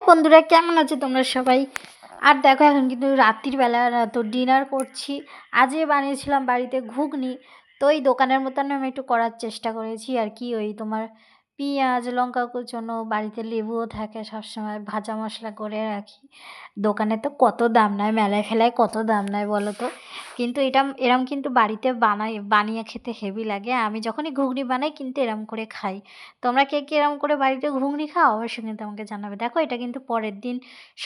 বন্ধুরা কেমন আছো তোমরা সবাই? আর দেখো এখন কিন্তু রাত্রির বেলা তো ডিনার করছি। আজকে বানিয়েছিলাম বাড়িতে ঘুগনি। তো ওই দোকানের মতন আমি একটু করার চেষ্টা করেছি আর কি। ওই তোমার পেঁয়াজ লঙ্কা কুচোনো, বাড়িতে লেবুও থাকে সবসময়, ভাজা মশলা করে রাখি। দোকানে তো কত দাম নেয়, মেলায় ফেলায় কত দাম নেয় বলো তো। কিন্তু এরম কিন্তু বাড়িতে বানিয়ে খেতে হেভি লাগে। আমি যখনই ঘুগনি বানাই কিন্তু এরম করে খাই। তোমরা কে কে এরম করে বাড়িতে ঘুগনি খাও অবশ্যই কিন্তু আমাকে জানাবে। দেখো এটা কিন্তু পরের দিন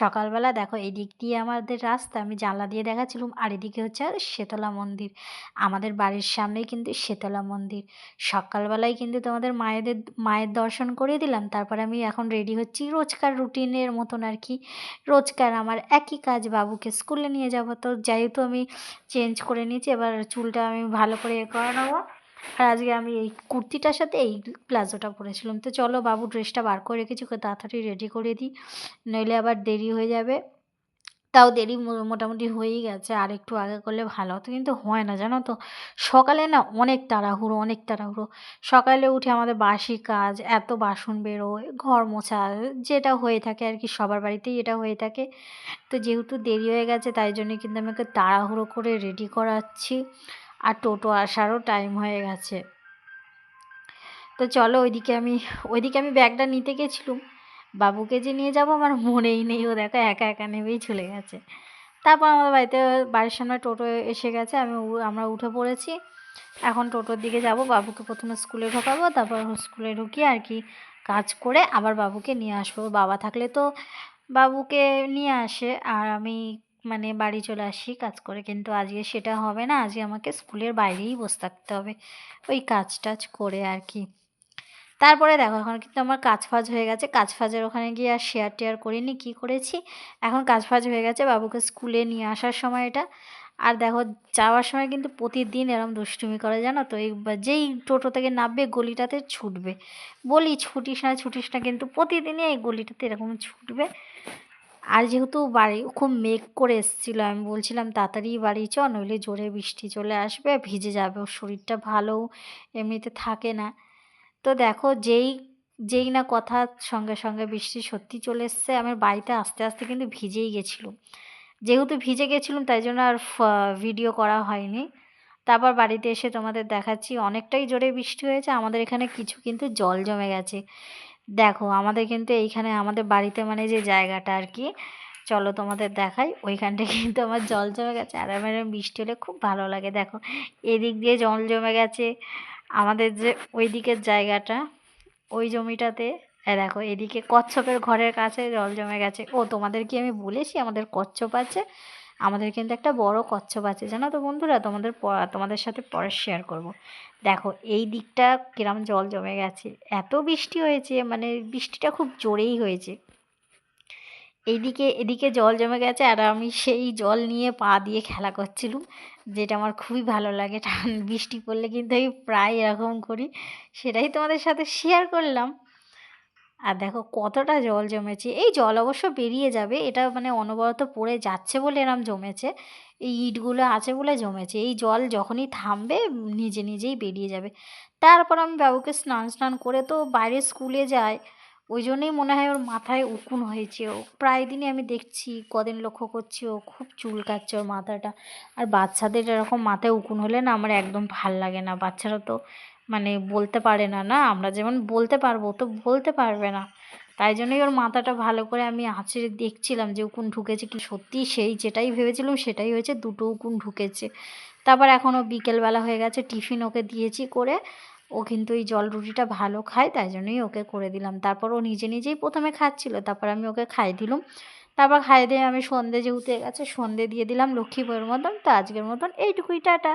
সকালবেলা, দেখো এই দিক দিয়ে আমাদের রাস্তা, আমি জানলা দিয়ে দেখাচ্ছিলাম, আর এদিকে হচ্ছে শেতলা মন্দির। আমাদের বাড়ির সামনেই কিন্তু শেতলা মন্দির। সকালবেলায় কিন্তু তোমাদের মায়ের দর্শন করিয়ে দিলাম। তারপরে আমি এখন রেডি হচ্ছি রোজকার রুটিনের মতন আর কি। রোজকার আমার একই কাজ, বাবুকে স্কুলে নিয়ে যাব। তো যেহেতু আমি চেঞ্জ করে নিয়েছি, এবার চুলটা আমি ভালো করে করে নেবো। আর আজকে আমি এই কুর্তিটার সাথে এই প্লাজোটা পরেছিলাম। তো চলো বাবু ড্রেসটা বার করে রেখেছি, ওকে তাড়াতাড়ি রেডি করে দিই, নইলে আবার দেরি হয়ে যাবে। তাও দেরি মোটামুটি হয়েই গেছে, আর একটু আগে করলে ভালো হতো, কিন্তু হয় না জানো তো। সকালে না অনেক তাড়াহুড়ো, অনেক তাড়াহুড়ো। সকালে উঠে আমাদের বাসি কাজ, এত বাসন বেরোয়, ঘর মোছা, যেটা হয়ে থাকে আর কি, সবার বাড়িতেই এটা হয়ে থাকে। তো যেহেতু দেরি হয়ে গেছে তাই জন্যই কিন্তু আমাকে তাড়াহুড়ো করে রেডি করাচ্ছি। আর টোটো আসারও টাইম হয়ে গেছে। তো চলো ওইদিকে আমি ব্যাগটা নিতে গেছিলাম। বাবুকে যে নিয়ে যাব আমার মনেই নেই, ও দেখো একা একা নেমেই চলে গেছে। তারপর আমাদের বাড়ির সামনে টোটো এসে গেছে, আমরা উঠে পড়েছি। এখন টোটোর দিকে যাব, বাবুকে প্রথমে স্কুলে ঢোকাবো, তারপর স্কুলে ঢুকিয়ে আর কি কাজ করে আবার বাবুকে নিয়ে আসবো। বাবা থাকলে তো বাবুকে নিয়ে আসে আর আমি মানে বাড়ি চলে আসি কাজ করে, কিন্তু আজকে সেটা হবে না। আজকে আমাকে স্কুলের বাইরেই বসে থাকতে হবে ওই কাজ টাজ করে আর কি। তারপরে দেখো এখন কিন্তু আমার কাজ ফাজ হয়ে গেছে। কাজ ফাজের ওখানে গিয়ে আর শেয়ার টেয়ার করিনি কী করেছি। এখন কাজ ফাজ হয়ে গেছে, বাবুকে স্কুলে নিয়ে আসার সময় এটা। আর দেখো যাওয়ার সময় কিন্তু প্রতিদিন এরম দুষ্টুমি করে জানো তো। যেই টোটো থেকে নামবে গলিটাতে ছুটবে, বলি ছুটিস না, কিন্তু প্রতিদিনই এই গলিটাতে এরকম ছুটবে। আর যেহেতু বাড়ি খুব মেঘ করে এসেছিলো, আমি বলছিলাম তাড়াতাড়ি বাড়ি চ, নইলে জোরে বৃষ্টি চলে আসবে, ভিজে যাবে, ওর শরীরটা ভালো এমনিতে থাকে না। তো দেখো যেই না কথার সঙ্গে সঙ্গে বৃষ্টি সত্যি চলে এসছে। আমার বাড়িতে আস্তে আস্তে কিন্তু ভিজেই গেছিলাম। যেহেতু ভিজে গেছিলাম তাই জন্য আর ভিডিও করা হয়নি। তারপর বাড়িতে এসে তোমাদের দেখাচ্ছি, অনেকটাই জোরে বৃষ্টি হয়েছে। আমাদের এখানে কিছু কিন্তু জল জমে গেছে। দেখো আমাদের কিন্তু এইখানে আমাদের বাড়িতে মানে যে জায়গাটা আর কি, চলো তোমাদের দেখাই, ওইখানটা কিন্তু আমার জল জমে গেছে। আর আমার বৃষ্টি হলে খুব ভালো লাগে। দেখো এদিক দিয়ে জল জমে গেছে, আমাদের যে ওই দিকের জায়গাটা, ওই জমিটাতে। দেখো এদিকে কচ্ছপের ঘরের কাছে জল জমে গেছে। ও তোমাদের কি আমি বলেছি আমাদের কচ্ছপ আছে? আমাদের কিন্তু একটা বড় কচ্ছপ আছে জানো তো বন্ধুরা। তোমাদের সাথে পরে শেয়ার করব। দেখো এই দিকটা কিরম জল জমে গেছে, এত বৃষ্টি হয়েছে, মানে বৃষ্টিটা খুব জোরেই হয়েছে। এদিকে জল জমে গেছে, আর আমি সেই জল নিয়ে পা দিয়ে খেলা করছিলাম, যেটা আমার খুবই ভালো লাগে। বৃষ্টি পড়লে কিন্তু আমি প্রায় এরকম করি, সেটাই তোমাদের সাথে শেয়ার করলাম। আর দেখো কতটা জল জমেছে। এই জল অবশ্য বেরিয়ে যাবে, এটা মানে অনবরত পড়ে যাচ্ছে বলে এরম জমেছে। এই ইটগুলো আছে বলে জমেছে। এই জল যখনই থামবে নিজেই বেরিয়ে যাবে। তারপর আমি বাবুকে স্নান করে তো বাইরে স্কুলে যায়, ওই জন্যই মনে হয় ওর মাথায় উকুন হয়েছে। ও প্রায় দিনই আমি দেখছি, কদিন লক্ষ্য করছি ও খুব চুলকাচ্ছে ওর মাথাটা। আর বাচ্চাদের এরকম মাথায় উকুন হলে না আমার একদম ভাল লাগে না। বাচ্চারা তো মানে বলতে পারে না, না আমরা যেমন বলতে পারবো তো বলতে পারবে না। তাই জন্যই ওর মাথাটা ভালো করে আমি আঁচড়ে দেখছিলাম যে উকুন ঢুকেছে কি। সত্যি সেই যেটাই ভেবেছিলাম সেটাই হয়েছে, দুটো উকুন ঢুকেছে। তারপর এখনও বিকেলবেলা হয়ে গেছে, টিফিন ওকে দিয়েছি করে। ও কিন্তু এই জল রুটিটা ভালো খায়, তাই জন্যই ওকে করে দিলাম। তারপর ও নিজেই প্রথমে খাচ্ছিল, তারপর আমি ওকে খাইয়ে দিলাম। তারপর খাইয়ে দিয়ে আমি সন্ধে যেহেতু গেছে, সন্ধে দিয়ে দিলাম লক্ষ্মী বউয়ের মতন। তো আজকের মতন এইটুকুই, টাটা।